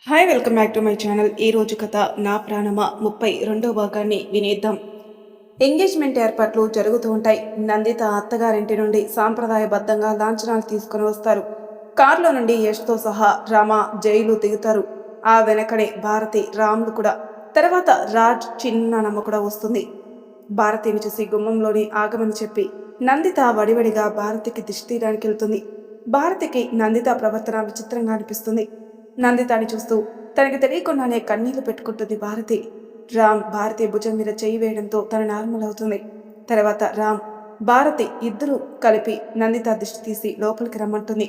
Hi welcome back to my channel. ఈ రోజు కథ నా ప్రాణమ 32వ భాగాన్ని వినేద్దాం. ఎంగేజ్మెంట్ ఏర్పాట్లు జరుగుతూ ఉంటాయి. నందిత అత్తగారింటి నుండి సాంప్రదాయబద్ధంగా లాంఛనాలు తీసుకుని వస్తారు. కారులో నుండి యష్తో సహా రామ జైలు దిగుతారు. ఆ వెనకడే భారతి రాములు కూడా. తర్వాత రాజ్ చిన్ననమ్మ కూడా వస్తుంది. భారతిని చూసి గుమ్మంలోని ఆగమని చెప్పి నందిత వడివడిగా భారతికి దిష్టి తీయడానికి వెళ్తుంది. భారతికి నందిత ప్రవర్తన విచిత్రంగా అనిపిస్తుంది. నందితాని చూస్తూ తనకి తెలియకుండానే కన్నీళ్లు పెట్టుకుంటుంది భారతి. రామ్ భారతి భుజం మీద చేయి వేయడంతో తన నార్మల్ అవుతుంది. తర్వాత రామ్ భారతి ఇద్దరు కలిపి నందిత దిష్టి తీసి లోపలికి రమ్మంటుంది.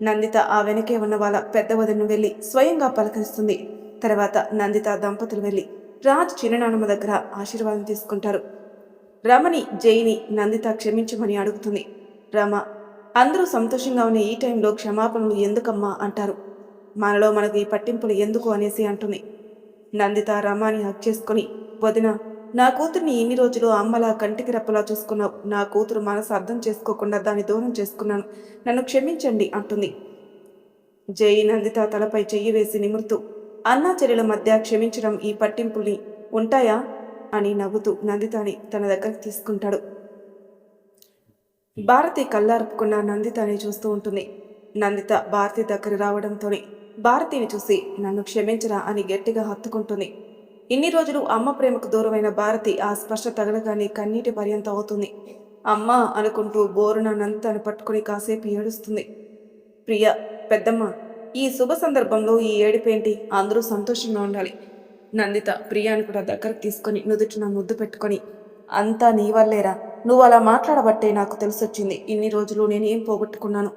నందిత ఆ వెనకే ఉన్న వాళ్ళ పెద్ద వదినను వెళ్ళి స్వయంగా పలకరిస్తుంది. తర్వాత నందిత దంపతులు వెళ్ళి రాజ్ చిన్ననాన్నమ్మ దగ్గర ఆశీర్వాదం తీసుకుంటారు. రమణి జైని నందిత క్షమించమని అడుగుతుంది. రమ అందరూ సంతోషంగా ఉన్న ఈ టైంలో క్షమాపణలు ఎందుకమ్మా అంటారు. మనలో మనకు ఈ పట్టింపులు ఎందుకు అనేసి అంటుంది. నందిత రమాని హక్ చేసుకుని, వదిన, నా కూతుర్ని ఇన్ని రోజులు అమ్మలా కంటికి రెప్పలా చూసుకున్నావు. నా కూతురు మనసు అర్థం చేసుకోకుండా దాన్ని దూరం చేసుకున్నాను, నన్ను క్షమించండి అంటుంది. జై నందిత తలపై చెయ్యి వేసి నిమురుతూ, అన్నా చెల్లెల మధ్య క్షమించడం ఈ పట్టింపుల్ని ఉంటాయా అని నవ్వుతూ నందితాని తన దగ్గరికి తీసుకుంటాడు. భారతి కళ్ళార్పుకున్న నందితని చూస్తూ ఉంటుంది. నందిత భారతి దగ్గర రావడంతోనే భారతిని చూసి నన్ను క్షమించరా అని గట్టిగా హత్తుకుంటుంది. ఇన్ని రోజులు అమ్మ ప్రేమకు దూరమైన భారతి ఆ స్పర్శ తగలగానే కన్నీటి పర్యంతం అవుతుంది. అమ్మ అనుకుంటూ బోరున నందితను పట్టుకుని కాసేపు ఏడుస్తుంది. ప్రియ, పెద్దమ్మ, ఈ శుభ సందర్భంలో ఈ ఏడుపేంటి? అందరూ సంతోషంగా ఉండాలి. నందిత ప్రియాని కూడా దగ్గరకు తీసుకొని నుదుటిన ముద్దు పెట్టుకొని, అంతా నీ వల్లేరా, నువ్వు అలా మాట్లాడబట్టే నాకు తెలిసొచ్చింది. ఇన్ని రోజులు నేనేం పోగొట్టుకున్నాను,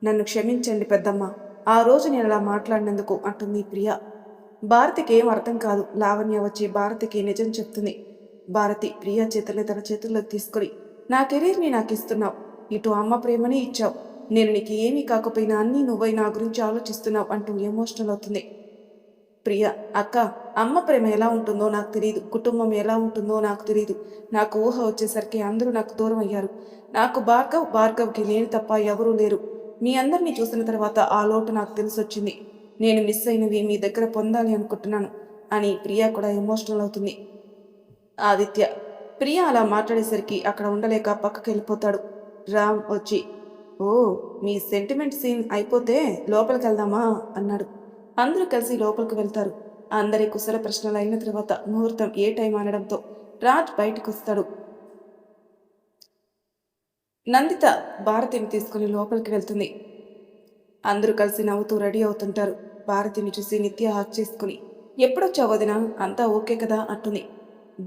నన్ను క్షమించండి పెద్దమ్మ, ఆ రోజు నేను అలా మాట్లాడినందుకు అంటుంది ప్రియ. భారతికి ఏం అర్థం కాదు. లావణ్య వచ్చి భారతికి నిజం చెప్తుంది. భారతి ప్రియ చేతుల్ని తన చేతుల్లోకి తీసుకొని, నా కెరీర్ని నాకు ఇస్తున్నావు, ఇటు అమ్మ ప్రేమని ఇచ్చావు, నేను నీకు ఏమీ కాకపోయినా అన్నీ నువ్వై నా గురించి ఆలోచిస్తున్నావు అంటూ ఎమోషనల్ అవుతుంది. ప్రియ, అక్క, అమ్మ ప్రేమ ఎలా ఉంటుందో నాకు తెలియదు, కుటుంబం ఎలా ఉంటుందో నాకు తెలియదు. నాకు ఊహ వచ్చేసరికి అందరూ నాకు దూరం అయ్యారు. నాకు భార్గవ్కి నేను తప్ప ఎవరూ లేరు. మీ అందరినీ చూసిన తర్వాత ఆ లోటు నాకు తెలిసొచ్చింది. నేను మిస్ అయినవి మీ దగ్గర పొందాలి అనుకుంటున్నాను అని ప్రియా కూడా ఎమోషనల్ అవుతుంది. ఆదిత్య ప్రియ అలా మాట్లాడేసరికి అక్కడ ఉండలేక పక్కకి వెళ్ళిపోతాడు. రామ్ వచ్చి, ఓ, మీ సెంటిమెంట్ సీన్ అయిపోతే లోపలికి వెళ్దామా అన్నాడు. అందరూ కలిసి లోపలికి వెళ్తారు. అందరి కుశల ప్రశ్నలు అయిన తర్వాత ముహూర్తం ఏ టైం అనడంతో రాజ్ బయటకు వస్తాడు. నందిత భారతిని తీసుకుని లోపలికి వెళ్తుంది. అందరూ కలిసి నవ్వుతూ రెడీ అవుతుంటారు. భారతిని చూసి నిత్య హాక్ చేసుకుని, ఎప్పుడొచ్చావు వదినా, అంతా ఓకే కదా అంటుంది.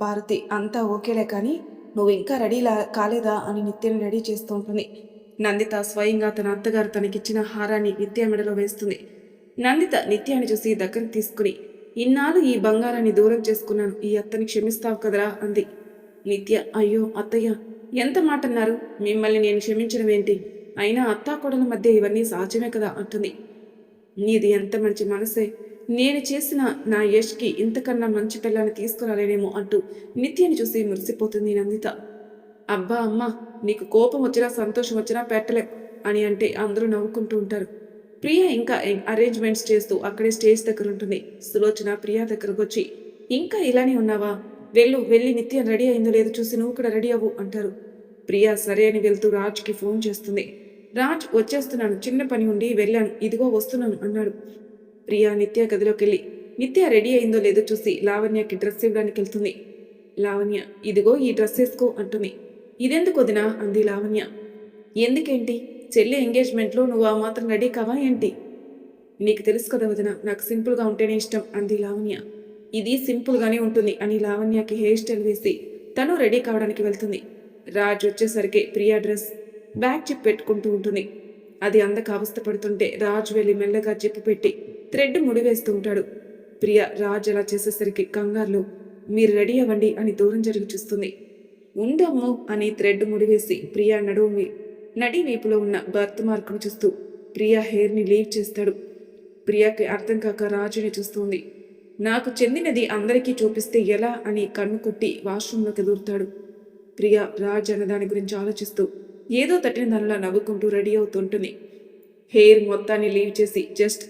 భారతి, అంతా ఓకేలే కానీ నువ్వు ఇంకా కాలేదా అని నిత్యని రెడీ చేస్తూ ఉంటుంది. నందిత స్వయంగా తన అత్తగారు తనకిచ్చిన హారాన్ని నిత్య మెడలో వేస్తుంది. నందిత నిత్యాన్ని చూసి దగ్గరికి తీసుకుని, ఇన్నాళ్ళు ఈ బంగారాన్ని దూరం చేసుకున్నాను, ఈ అత్తని క్షమిస్తావు కదరా అంది. నిత్య, అయ్యో అత్తయ్య, ఎంత మాట అన్నారు, మిమ్మల్ని నేను క్షమించడం ఏంటి, అయినా అత్తాకోడల మధ్య ఇవన్నీ సహజమే కదా అంటుంది. నీది ఎంత మంచి మనసే, నేను చేసిన నా యష్కి ఇంతకన్నా మంచి పిల్లని తీసుకురాలేనేమో అంటూ నిత్యని చూసి మురిసిపోతుంది నందిత. అబ్బా అమ్మ, నీకు కోపం వచ్చినా సంతోషం వచ్చినా పెట్టలేం అని అంటే అందరూ నవ్వుకుంటూ ఉంటారు. ప్రియ ఇంకా అరేంజ్మెంట్స్ చేస్తూ అక్కడే స్టేజ్ దగ్గర ఉంటుంది. సులోచన ప్రియా దగ్గరకు వచ్చి, ఇంకా ఇలానే ఉన్నావా, వెళ్ళి నిత్యం రెడీ అయిందో లేదో చూసి నువ్వు కూడా రెడీ అవ్వు అంటారు. ప్రియా సరే అని వెళ్తూ రాజ్కి ఫోన్ చేస్తుంది. రాజ్, వచ్చేస్తున్నాను, చిన్న పని ఉండి వెళ్ళాను, ఇదిగో వస్తున్నాను అన్నాడు. ప్రియా నిత్య గదిలోకి వెళ్ళి నిత్య రెడీ అయిందో లేదో చూసి లావణ్యకి డ్రెస్ ఇవ్వడానికి వెళ్తుంది. లావణ్య, ఇదిగో ఈ డ్రెస్ వేసుకో అంటుంది. ఇదెందుకు వదినా అంది లావణ్య. ఎందుకేంటి, చెల్లి ఎంగేజ్మెంట్లో నువ్వు ఆ మాత్రం రెడీ కావా ఏంటి? నీకు తెలుసు కదా వదిన, నాకు సింపుల్గా ఉంటేనే ఇష్టం అంది లావణ్య. ఇది సింపుల్గానే ఉంటుంది అని లావణ్యకి హెయిర్ స్టైల్ వేసి తను రెడీ కావడానికి వెళ్తుంది. రాజ్ వచ్చేసరికి ప్రియా డ్రెస్ బ్యాక్ జిప్ పెట్టుకుంటూ ఉంటుంది. అది అందక అవస్థపడుతుంటే రాజ్ వెళ్ళి మెల్లగా జిప్పు పెట్టి థ్రెడ్ ముడివేస్తూ ఉంటాడు. ప్రియా రాజ్ అలా చేసేసరికి కంగారులో, మీరు రెడీ అవ్వండి అని దూరం జరిగి చూస్తుంది. ఉండమ్ము అని థ్రెడ్ ముడివేసి ప్రియా నడి వీపులో ఉన్న బర్త్ మార్కును చూస్తూ ప్రియా హెయిర్ని లీవ్ చేస్తాడు. ప్రియాకి అర్థం కాక రాజుని చూస్తుంది. నాకు చెందినది అందరికీ చూపిస్తే ఎలా అని కన్ను కొట్టి వాష్రూంలోకి దూరుతాడు. ప్రియా రాజ్ అన్న దాని గురించి ఆలోచిస్తూ ఏదో తట్టిన దానిలా నవ్వుకుంటూ రెడీ అవుతుంటుంది. హెయిర్ మొత్తాన్ని లీవ్ చేసి జస్ట్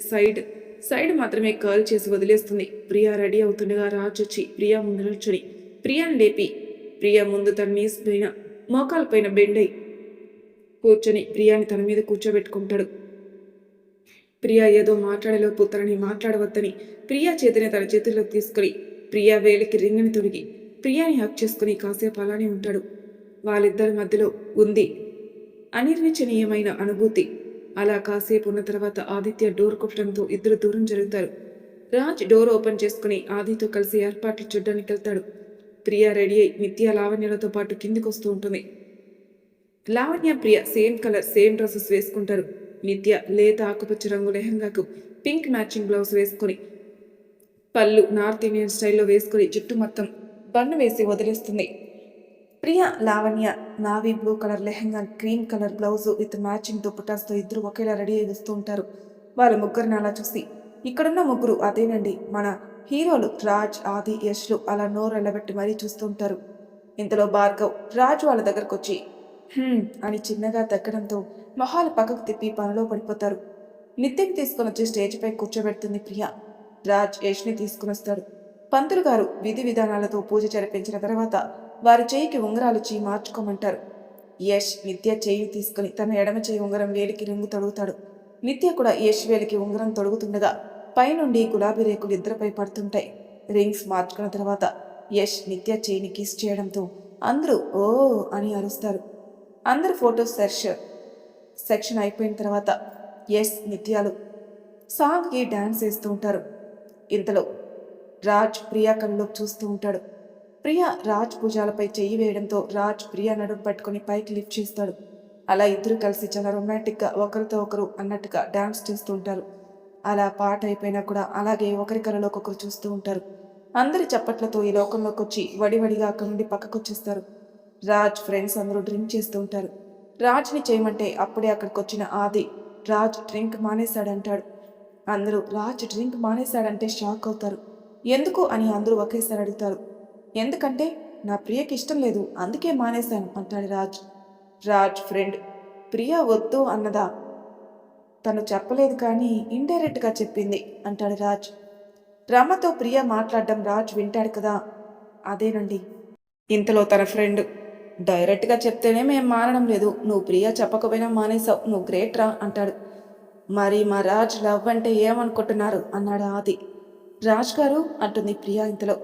సైడ్ మాత్రమే కర్ల్ చేసి వదిలేస్తుంది. ప్రియా రెడీ అవుతుండగా రాజ్ వచ్చి ప్రియా ముందు నిల్చుని ప్రియాని లేపి ప్రియా ముందు తన నీస్ పైన మోకాలపైన బెండై కూర్చొని ప్రియాని తన మీద కూర్చోబెట్టుకుంటాడు. ప్రియా ఏదో మాట్లాడేలోపు తనని మాట్లాడవద్దని ప్రియా చేతిని తన చేతుల్లోకి తీసుకుని ప్రియా వేలికి రింగుని తొడిగి ప్రియాని హక్ చేసుకుని కాసేపు అలానే ఉంటాడు. వాళ్ళిద్దరి మధ్యలో ఉంది అనిర్వచనీయమైన అనుభూతి. అలా కాసేపు ఉన్న తర్వాత ఆదిత్య డోర్ కొట్టడంతో ఇద్దరు దూరం జరుగుతారు. రాజ్ డోర్ ఓపెన్ చేసుకుని ఆదితో కలిసి ఏర్పాట్లు చూడ్డానికి వెళ్తాడు. ప్రియా రెడీ అయి నిత్య లావణ్యలతో పాటు కిందికి వస్తూ ఉంటుంది. లావణ్య ప్రియ సేమ్ కలర్ సేమ్ డ్రెస్సెస్ వేసుకుంటారు. నిత్య లేత ఆకుపచ్చ రంగు లెహంగాకు పింక్ మ్యాచింగ్ బ్లౌజ్ వేసుకుని పళ్ళు నార్త్ ఇండియన్ స్టైల్లో వేసుకుని జుట్టు మొత్తం బన్ను వేసి వదిలేస్తుంది. Priya Lavanya navy blue colour lehenga cream colour blouse with matching దుప్పటాస్తో ఇద్దరు ఒకేలా రెడీ అయి వస్తూ ఉంటారు. వాళ్ళ ముగ్గురిని అలా చూసి ఇక్కడున్న ముగ్గురు అదేనండి మన హీరోలు రాజ్ ఆది యష్లు అలా నోరు ఎల్లబెట్టి మరీ చూస్తూ ఉంటారు. ఇంతలో భార్గవ్ రాజ్ వాళ్ళ దగ్గరకు వచ్చి అని చిన్నగా తగ్గడంతో మొహాలు పక్కకు తిప్పి పనిలో పడిపోతారు. నిత్యని తీసుకుని వచ్చి స్టేజ్పై కూర్చోబెడుతుంది ప్రియ. రాజ్ యష్ని తీసుకుని వస్తాడు. పంతులు గారు విధి విధానాలతో పూజ జరిపించిన తర్వాత వారి చేయికి ఉంగరాలుచ్చి మార్చుకోమంటారు. యష్ నిత్య చేయి తీసుకుని తన ఎడమ చేయి ఉంగరం వేలికి రింగు తొడుగుతాడు. నిత్య కూడా యష్ వేలికి ఉంగరం తొడుగుతుండగా పైనుండి గులాబీ రేకులు ఇద్దరిపై పడుతుంటాయి. రింగ్స్ మార్చుకున్న తర్వాత యష్ నిత్య చేయిని కిస్ చేయడంతో అందరూ ఓ అని అరుస్తారు. అందరు ఫోటో సెక్షన్ అయిపోయిన తర్వాత యష్ నిత్యాలు సాంగ్కి డ్యాన్స్ వేస్తూ ఉంటారు. ఇంతలో రాజ్ ప్రియా కళ్ళలోకి చూస్తూ ఉంటాడు. ప్రియా రాజ్ భుజాలపై చెయ్యి వేయడంతో రాజ్ ప్రియా నడుము పట్టుకుని పైకి లిఫ్ట్ చేస్తాడు. అలా ఇద్దరు కలిసి చాలా రొమాంటిక్గా ఒకరితో ఒకరు అన్నట్టుగా డ్యాన్స్ చేస్తూ ఉంటారు. అలా పాట అయిపోయినా కూడా అలాగే ఒకరి కళ్ళలోకి ఒకరు చూస్తూ ఉంటారు. అందరి చప్పట్లతో ఈ లోకంలోకి వచ్చి వడివడిగా అక్కడి నుండి పక్కకొచ్చేస్తారు. రాజ్ ఫ్రెండ్స్ అందరూ డ్రింక్ చేస్తూ ఉంటారు. రాజ్ని చేయమంటే అప్పుడే అక్కడికి వచ్చిన ఆది రాజ్ డ్రింక్ మానేశాడంటాడు. అందరూ రాజ్ డ్రింక్ మానేశాడంటే షాక్ అవుతారు. ఎందుకు అని అందరూ ఒకేసారి అడుగుతారు. ఎందుకంటే నా ప్రియకి ఇష్టం లేదు అందుకే మానేశాను అంటాడు రాజ్. రాజ్ ఫ్రెండ్ ప్రియ వద్దు అన్నదా? తను చెప్పలేదు కానీ ఇండైరెక్ట్గా చెప్పింది అంటాడు రాజ్. రమతో ప్రియ మాట్లాడడం రాజ్ వింటాడు కదా. అదేనండి. ఇంతలో తన ఫ్రెండ్ డైరెక్ట్గా చెప్తేనే మేం మానడం లేదు, నువ్వు ప్రియ చెప్పకపోయినా మానేశావు, నువ్వు గ్రేట్ రా అంటాడు. మరి మా రాజ్ లవ్ అంటే ఏమనుకుంటున్నారు అన్నాడు ఆది. రాజ్ గారు అంటుంది ప్రియా. ఇంతలో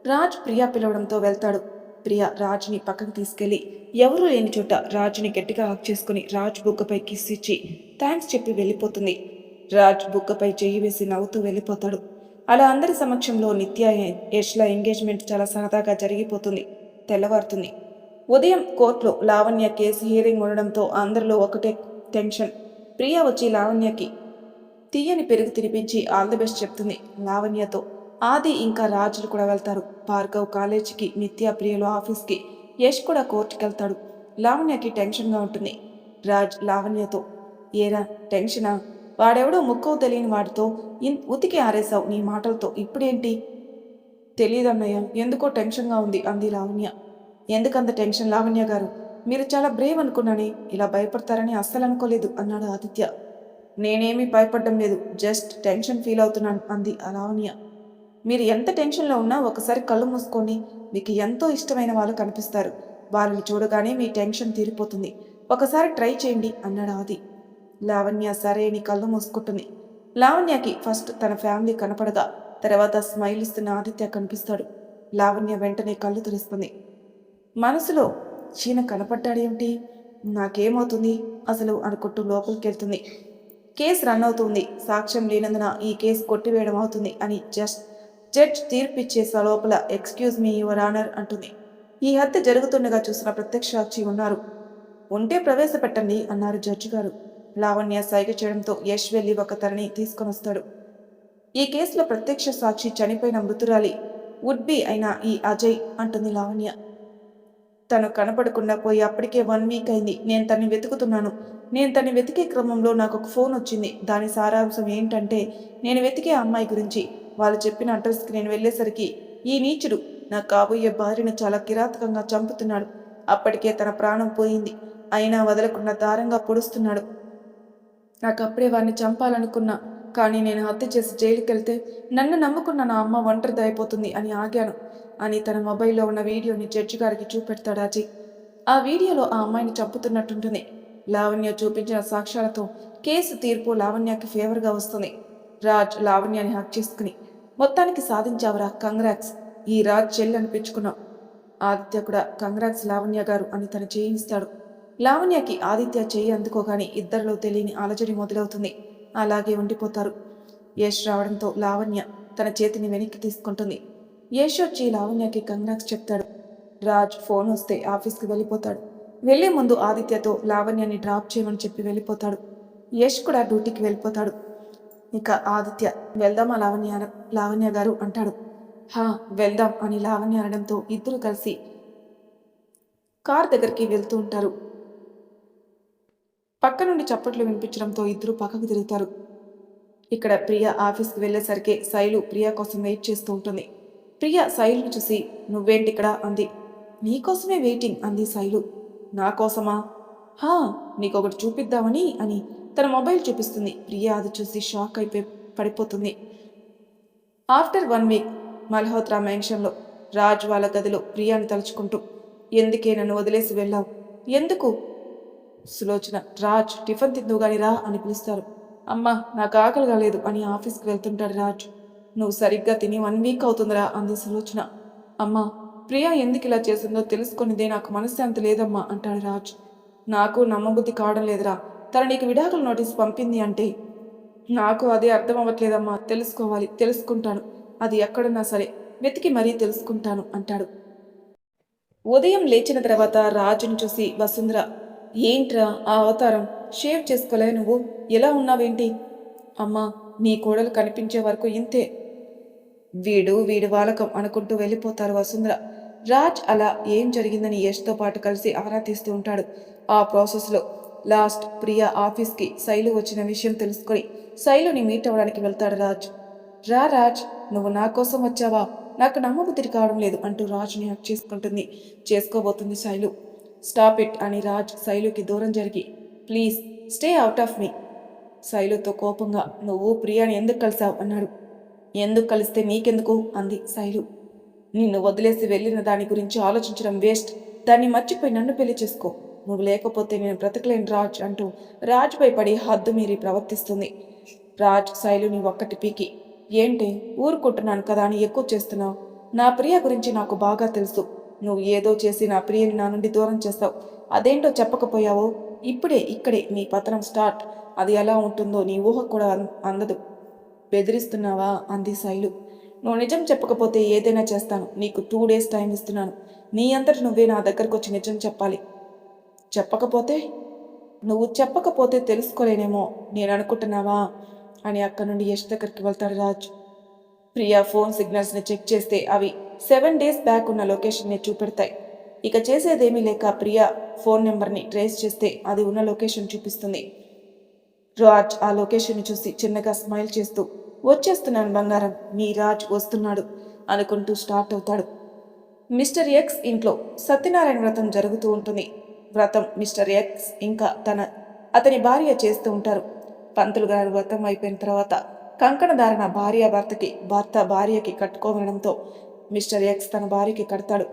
రాజ్ ప్రియా పిలవడంతో వెళ్తాడు. ప్రియా రాజ్ని పక్కకు తీసుకెళ్లి ఎవరూ లేని చోట రాజ్ని గట్టిగా హక్ చేసుకుని రాజ్ బుగ్గపై కిస్ ఇచ్చి థ్యాంక్స్ చెప్పి వెళ్ళిపోతుంది. రాజ్ బుగ్గపై చెయ్యి వేసి నవ్వుతూ వెళ్ళిపోతాడు. అలా అందరి సమక్షంలో నిత్య యష్ల ఎంగేజ్మెంట్ చాలా సరదాగా జరిగిపోతుంది. తెల్లవారుతుంది. ఉదయం కోర్టులో లావణ్య కేసు హియరింగ్ ఉండడంతో అందరిలో ఒకటే టెన్షన్. ప్రియా వచ్చి లావణ్యకి తీయని పెరుగు తినిపించి ఆల్ ది బెస్ట్ చెప్తుంది. లావణ్యతో ఆది ఇంకా రాజులు కూడా వెళ్తారు. భార్గవ్ కాలేజీకి, నిత్య ప్రియలు ఆఫీస్కి, యష్ కూడా కోర్టుకి వెళ్తాడు. లావణ్యకి టెన్షన్గా ఉంటుంది. రాజ్ లావణ్యతో ఏరా టెన్షనా? వాడెవడో ముక్కవు తెలియని వాడితో ఉతికి ఆరేశావు నీ మాటలతో, ఇప్పుడేంటి? తెలియదన్నయ్య, ఎందుకో టెన్షన్గా ఉంది అంది లావణ్య. ఎందుకంత టెన్షన్ లావణ్య గారు? మీరు చాలా బ్రేవ్ అనుకున్నానే, ఇలా భయపడతారని అస్సలు అనుకోలేదు అన్నాడు ఆదిత్య. నేనేమీ భయపడడం లేదు, జస్ట్ టెన్షన్ ఫీల్ అవుతున్నాను అంది లావణ్య. మీరు ఎంత టెన్షన్లో ఉన్నా ఒకసారి కళ్ళు మూసుకోండి, మీకు ఎంతో ఇష్టమైన వాళ్ళు కనిపిస్తారు, వాళ్ళని చూడగానే మీ టెన్షన్ తీరిపోతుంది, ఒకసారి ట్రై చేయండి అన్నాడు ఆది. లావణ్య సరే అని కళ్ళు మూసుకుంటుంది. లావణ్యకి ఫస్ట్ తన ఫ్యామిలీ కనపడగా తర్వాత స్మైల్ ఇస్తున్న ఆదిత్య కనిపిస్తాడు. లావణ్య వెంటనే కళ్ళు తెరుస్తుంది. మనసులో చీన కనపడ్డాడేమిటి, నాకేమవుతుంది అసలు అనుకుంటూ లోపలికి వెళ్తుంది. కేసు రన్ అవుతుంది, సాక్ష్యం లేనందున ఈ కేసు కొట్టివేయడం అవుతుంది అని జడ్జ్ తీర్పిచ్చేసే లోపల ఎక్స్క్యూజ్ మీ యువర్ ఆనర్ అంటుంది. ఈ హత్య జరుగుతుండగా చూసిన ప్రత్యక్ష సాక్షి ఉన్నారు, ఉంటే ప్రవేశపెట్టండి అన్నారు జడ్జి గారు. లావణ్య సైగ చేయడంతో యష్ వెళ్ళి ఒక తనని తీసుకొని వస్తాడు. ఈ కేసులో ప్రత్యక్ష సాక్షి చనిపోయిన మృతురాలి వుడ్ బి అయిన ఈ అజయ్ అంటుంది లావణ్య. తను కనపడకుండా పోయి అప్పటికే 1 వీక్ అయింది, నేను తన్ని వెతుకుతున్నాను. నేను తన్ని వెతికే క్రమంలో నాకు ఒక ఫోన్ వచ్చింది. దాని సారాంశం ఏంటంటే నేను వెతికే అమ్మాయి గురించి. వాళ్ళు చెప్పిన అడ్రస్కి నేను వెళ్ళేసరికి ఈ నీచుడు నా కాబోయే భార్యను చాలా కిరాతకంగా చంపుతున్నాడు. అప్పటికే తన ప్రాణం పోయింది, అయినా వదలకుండా దారంగా పొడుస్తున్నాడు. నాకు అప్పుడే వారిని చంపాలనుకున్నా, కానీ నేను హత్య చేసి జైలుకి వెళ్తే నన్ను నమ్ముకున్న నా అమ్మ ఒంటరిది అయిపోతుంది అని ఆగాను అని తన మొబైల్లో ఉన్న వీడియోని జడ్జి గారికి చూపెడతాడు అజయ్. ఆ వీడియోలో ఆ అమ్మాయిని చంపుతున్నట్టుంటుంది. లావణ్య చూపించిన సాక్ష్యాలతో కేసు తీర్పు లావణ్యకి ఫేవర్గా వస్తుంది. రాజ్ లావణ్యాన్ని హక్ చేసుకుని, మొత్తానికి సాధించావురా, కంగ్రాట్స్, ఈ రాజ్ చెల్లి అనిపించుకున్నావు. ఆదిత్య కూడా కంగ్రాట్స్ లావణ్య గారు అని తను చేయిస్తాడు. లావణ్యకి ఆదిత్య చేయి అందుకోగానే ఇద్దరిలో తెలియని అలజడి మొదలవుతుంది. అలాగే ఉండిపోతారు. యష్ రావడంతో లావణ్య తన చేతిని వెనక్కి తీసుకుంటుంది. యష్ వచ్చి లావణ్యకి కంగ్రాట్స్ చెప్తాడు. రాజ్ ఫోన్ వస్తే ఆఫీస్కి వెళ్ళిపోతాడు. వెళ్లే ముందు ఆదిత్యతో లావణ్యని డ్రాప్ చేయమని చెప్పి వెళ్ళిపోతాడు. యష్ కూడా డ్యూటీకి వెళ్ళిపోతాడు. ఇక ఆదిత్య వెళ్దామా లావణ్య గారు అంటాడు. హా వెళ్దాం అని లావణ్య అనడంతో ఇద్దరు కలిసి కార్ దగ్గరికి వెళ్తూ ఉంటారు. పక్క నుండి చప్పట్లు వినిపించడంతో ఇద్దరు పక్కకు తిరుగుతారు. ఇక్కడ ప్రియ ఆఫీస్కి వెళ్ళేసరికి శైలు ప్రియ కోసం వెయిట్ చేస్తూ ఉంటుంది. ప్రియ శైలుని చూసి నువ్వేంటి ఇక్కడ అంది. నీకోసమే వెయిటింగ్ అంది శైలు. నా కోసమా? హా నీకొకటి చూపిద్దామని అని తన మొబైల్ చూపిస్తుంది. ప్రియ అది చూసి షాక్ అయిపోయి పడిపోతుంది. ఆఫ్టర్ 1 వీక్ మల్హోత్రా మెన్షన్లో రాజ్ వాళ్ళ గదిలో ప్రియాని తలుచుకుంటూ ఎందుకే నన్ను వదిలేసి వెళ్ళావు? ఎందుకు? సులోచన రాజ్ టిఫిన్ తిందువుగాని రా అని పిలుస్తారు. అమ్మా నాకు ఆకలిగా లేదు అని ఆఫీస్కి వెళ్తుంటాడు రాజ్. నువ్వు సరిగ్గా తిని 1 వీక్ అవుతుందిరా అంది సులోచన. అమ్మా ప్రియా ఎందుకు ఇలా చేసిందో తెలుసుకునిదే నాకు మనశ్శాంతి లేదమ్మా అంటాడు రాజ్. నాకు నమ్మబుద్ధి కావడం లేదురా, తన నీకు విడాకుల నోటీస్ పంపింది అంటే. నాకు అదే అర్థం అవ్వట్లేదమ్మా, తెలుసుకోవాలి, తెలుసుకుంటాను, అది ఎక్కడున్నా సరే వెతికి మరీ తెలుసుకుంటాను అంటాడు. ఉదయం లేచిన తర్వాత రాజుని చూసి వసుంధర ఏంట్రా ఆ అవతారం, షేవ్ చేసుకోలే నువ్వు, ఎలా ఉన్నావేంటి? అమ్మా నీ కోడలు కనిపించే వరకు ఇంతే, వీడి వాలకం అనుకుంటూ వెళ్ళిపోతారు వసుంధర. రాజ్ అలా ఏం జరిగిందని యష్తో పాటు కలిసి ఆరా తీస్తూ ఉంటాడు. ఆ ప్రాసెస్లో లాస్ట్ ప్రియా ఆఫీస్కి శైలు వచ్చిన విషయం తెలుసుకొని శైలుని మీట్ అవ్వడానికి వెళ్తాడు రాజ్. రా రాజ్, నువ్వు నా కోసం వచ్చావా, నాకు నమ్మబుద్ధి కావడం లేదు అంటూ రాజ్ని హక్ చేసుకోబోతుంది శైలు. స్టాప్ ఇట్ అని రాజ్ శైలుకి దూరం జరిగి ప్లీజ్ స్టే అవుట్ ఆఫ్ మీ. శైలుతో కోపంగా నువ్వు ప్రియాని ఎందుకు కలిసావు అన్నాడు. ఎందుకు కలిస్తే నీకెందుకు అంది శైలు. నిన్ను వదిలేసి వెళ్ళిన దాని గురించి ఆలోచించడం వేస్ట్, దాన్ని మర్చిపోయి నన్ను పెళ్లి చేసుకో, నువ్వు లేకపోతే నేను బ్రతకలేను రాజ్ అంటూ రాజ్పై పడి హద్దు మీరి ప్రవర్తిస్తుంది. రాజ్ శైలుని ఒక్కటి పీకి ఏంటి ఊరుకుంటున్నాను కదా అని ఎక్కువ చేస్తున్నావు, నా ప్రియ గురించి నాకు బాగా తెలుసు, నువ్వు ఏదో చేసి నా ప్రియని నా నుండి దూరం చేస్తావు, అదేంటో చెప్పకపోయావో ఇక్కడే నీ పతనం స్టార్ట్, అది ఎలా ఉంటుందో నీ ఊహ కూడా అందదు, బెదిరిస్తున్నావా అంది శైలు. నువ్వు నిజం చెప్పకపోతే ఏదైనా చేస్తాను, నీకు 2 days టైం ఇస్తున్నాను, నీ అంతటి నువ్వే నా దగ్గరకు వచ్చి నిజం చెప్పాలి. చెప్పకపోతే తెలుసుకోలేనేమో నేను అనుకుంటున్నావా అని అక్కడి నుండి యష్ దగ్గరికి వెళ్తాడు రాజ్. ప్రియా ఫోన్ సిగ్నల్స్ని చెక్ చేస్తే అవి 7 days బ్యాక్ ఉన్న లొకేషన్ని చూపెడతాయి. ఇక చేసేదేమీ లేక ప్రియా ఫోన్ నెంబర్ని ట్రేస్ చేస్తే అది ఉన్న లొకేషన్ చూపిస్తుంది. రాజ్ ఆ లొకేషన్ని చూసి చిన్నగా స్మైల్ చేస్తూ వచ్చేస్తున్నాను బంగారం, మీ రాజ్ వస్తున్నాడు అనుకుంటూ స్టార్ట్ అవుతాడు. మిస్టర్ ఎక్స్ ఇంట్లో సత్యనారాయణ వ్రతం జరుగుతూ ఉంటుంది. వ్రతం మిస్టర్ ఎక్స్ ఇంకా అతని భార్య చేస్తూ ఉంటారు. పంతులు గారు వ్రతం అయిపోయిన తర్వాత కంకణ ధారణ భర్త భార్యకి కట్టుకోవడంతో మిస్టర్ ఎక్స్ తన భార్యకి కడతాడు.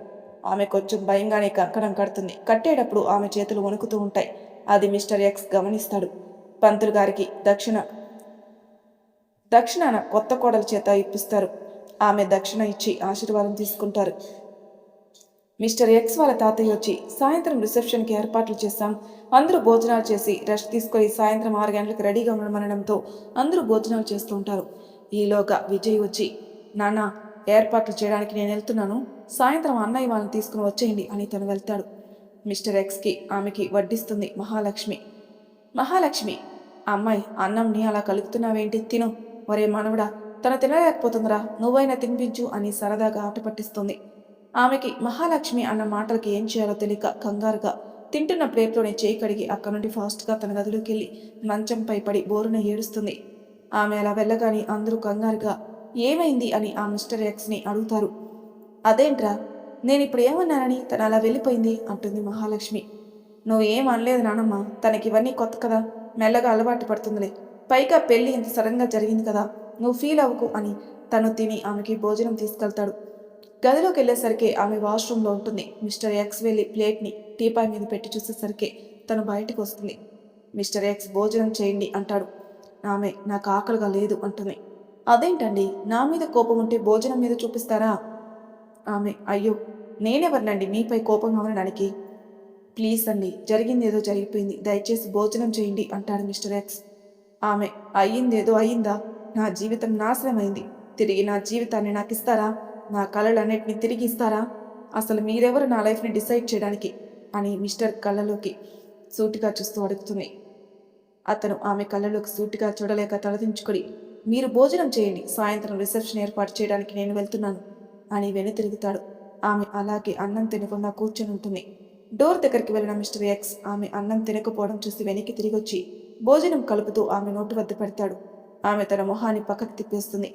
ఆమె కొంచెం భయంగానే కంకణం కడుతుంది. కట్టేటప్పుడు ఆమె చేతులు వణుకుతూ ఉంటాయి. అది మిస్టర్ ఎక్స్ గమనిస్తాడు. పంతులు గారికి దక్షిణాన కొత్త కోడల చేత ఇప్పిస్తారు. ఆమె దక్షిణ ఇచ్చి ఆశీర్వాదం తీసుకుంటారు. మిస్టర్ ఎక్స్ వాళ్ళ తాతయ్య వచ్చి సాయంత్రం రిసెప్షన్కి ఏర్పాట్లు చేశాం, అందరూ భోజనాలు చేసి రెస్ట్ తీసుకొని సాయంత్రం 6 గంటలకు రెడీగా ఉండమనడంతో అందరూ భోజనాలు చేస్తూ ఉంటారు. ఈలోగా విజయ్ వచ్చి నాన్న ఏర్పాట్లు చేయడానికి నేను వెళ్తున్నాను, సాయంత్రం అన్నయ్య వాళ్ళని తీసుకుని వచ్చేయండి అని తను వెళ్తాడు. మిస్టర్ ఎక్స్కి ఆమెకి వడ్డిస్తుంది మహాలక్ష్మి అమ్మాయి అన్నంని అలా కలుపుతున్నావేంటి, తిను, ఒరే మనవడా తను తినలేకపోతుందిరా, నువ్వైనా తినిపించు అని సరదాగా ఆట పట్టిస్తుంది. ఆమెకి మహాలక్ష్మి అన్న మాటలకి ఏం చేయాలో తెలియక కంగారుగా తింటున్న ప్లేట్లోనే చేయి కడిగి అక్కడి నుండి ఫాస్ట్గా తన గదిలోకి వెళ్ళి మంచంపై పడి బోరున ఏడుస్తుంది. ఆమె అలా వెళ్ళగాని అందరూ కంగారుగా ఏమైంది అని ఆ మిస్టర్ ఎక్స్ని అడుగుతారు. అదేంట్రా నేను ఇప్పుడు ఏమన్నానని తను అలా వెళ్ళిపోయింది అంటుంది మహాలక్ష్మి. నువ్వు ఏం అనలేదు నానమ్మ, తనకి ఇవన్నీ కొత్త కదా, మెల్లగా అలవాటు పడుతుందిలే, పైగా పెళ్లి ఇంత సడన్గా జరిగింది కదా, నువ్వు ఫీల్ అవ్వకు అని తను తిని ఆమెకి భోజనం తీసుకెళ్తాడు. గదిలోకి వెళ్ళేసరికి ఆమె వాష్రూమ్లో ఉంటుంది. మిస్టర్ ఎక్స్ వెళ్ళి ప్లేట్ని టీపాయ్ మీద పెట్టి చూసేసరికి తను బయటకు వస్తుంది. మిస్టర్ ఎక్స్ భోజనం చేయండి అంటాడు. ఆమె నాకు ఆకలిగా లేదు అంటుంది. అదేంటండి, నా మీద కోపం ఉంటే భోజనం మీద చూపిస్తారా? ఆమె అయ్యో, నేనెవరినండి మీపై కోపంగా ఉండడానికి? ప్లీజ్ అండి, జరిగింది ఏదో జరిగిపోయింది, దయచేసి భోజనం చేయండి అంటాడు మిస్టర్ ఎక్స్. ఆమె అయ్యిందేదో అయ్యిందా, నా జీవితం నాశనమైంది, తిరిగి నా జీవితాన్ని నాకు ఇస్తారా, నా కళలన్నిటిని తిరిగి ఇస్తారా, అసలు మీరెవరు నా లైఫ్ని డిసైడ్ చేయడానికి అని మిస్టర్ కళ్ళలోకి సూటిగా చూస్తూ అడుగుతుంది. అతను ఆమె కళ్ళలోకి సూటిగా చూడలేక తలదించుకొని, మీరు భోజనం చేయండి, సాయంత్రం రిసెప్షన్ ఏర్పాటు చేయడానికి నేను వెళ్తున్నాను అని వెనుతిరుగుతాడు. ఆమె అలాగే అన్నం తినకుండా కూర్చొని ఉంటుంది. డోర్ దగ్గరికి వెళ్ళిన మిస్టర్ ఎక్స్ ఆమె అన్నం తినకపోవడం చూసి వెనక్కి తిరిగొచ్చి భోజనం కలుపుతూ ఆమె నోటు వద్ద పెడతాడు. ఆమె తన మొహాన్ని పక్కకు తిప్పేస్తుంది.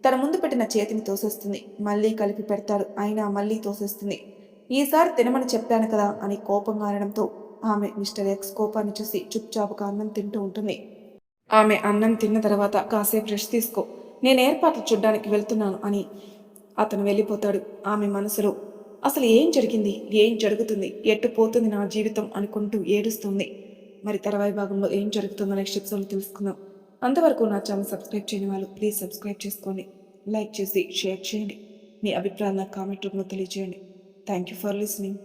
తన ముందు పెట్టిన చేతిని తోసేస్తుంది. మళ్ళీ కలిపి పెడతాడు, అయినా మళ్ళీ తోసేస్తుంది. ఈసారి తినమని చెప్పాను కదా అని కోపంగా అనడంతో ఆమె మిస్టర్ ఎక్స్ కోపాన్ని చూసి చుప్చాపుగా అన్నం తింటూ ఉంటుంది. ఆమె అన్నం తిన్న తర్వాత కాసేపు రెస్ట్ తీసుకో, నేను ఏర్పాట్లు చూడ్డానికి వెళ్తున్నాను అని అతను వెళ్ళిపోతాడు. ఆమె మనసులో అసలు ఏం జరిగింది, ఏం జరుగుతుంది, ఎట్టు పోతుంది నా జీవితం అనుకుంటూ ఏడుస్తుంది. మరి తర్వాయి భాగంలో ఏం జరుగుతుందో నెక్స్ట్ ఎపిసోడ్లో తెలుసుకుందాం. అంతవరకు నా ఛానల్ సబ్స్క్రైబ్ చేయని వాళ్ళు ప్లీజ్ సబ్స్క్రైబ్ చేసుకోండి, లైక్ చేసి షేర్ చేయండి, మీ అభిప్రాయాలను కామెంట్ రూపంలో తెలియజేయండి. Thank you for listening.